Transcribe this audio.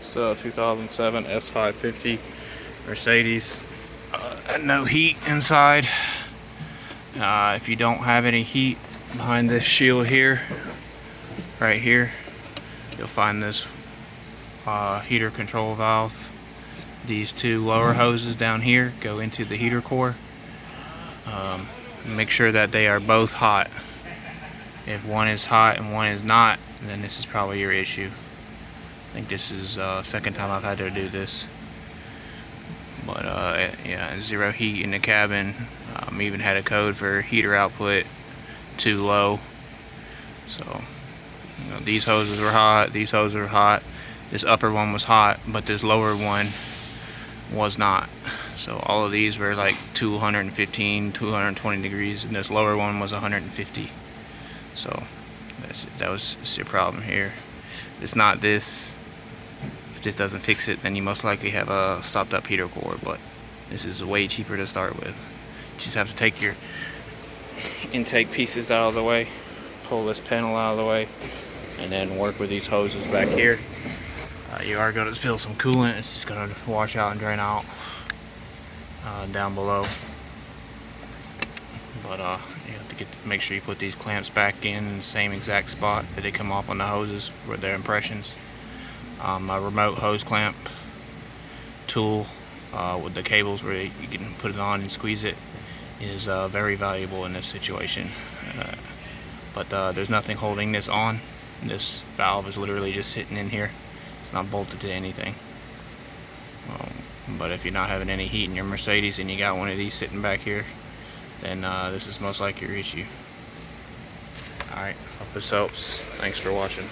It's a 2007 S550 Mercedes. No heat inside. If you don't have any heat behind this shield here, right here, you'll find this heater control valve. These two lower hoses down here go into the heater core. Make sure that they are both hot. If one is hot and one is not, then this is probably your issue. I think this is second time I've had to do this. But yeah, zero heat in the cabin. Even had a code for heater output too low. So you know, these hoses were hot, these hoses were hot. This upper one was hot, but this lower one was not. So all of these were like 215, 220 degrees, and this lower one was 150. So that was your problem here. It's not this. If this doesn't fix it, then you most likely have a stopped up heater core, but this is way cheaper to start with. You just have to take your intake pieces out of the way, pull this panel out of the way, and then work with these hoses back here. You are going to spill some coolant. It's just going to wash out and drain out down below. But you have to make sure you put these clamps back in the same exact spot that they come off on the hoses with their impressions. A remote hose clamp tool with the cables where you can put it on and squeeze it is very valuable in this situation. But there's nothing holding this on. This valve is literally just sitting in here. It's not bolted to anything. But if you're not having any heat in your Mercedes and you got one of these sitting back here, then this is most likely your issue. Alright, hope this helps. Thanks for watching.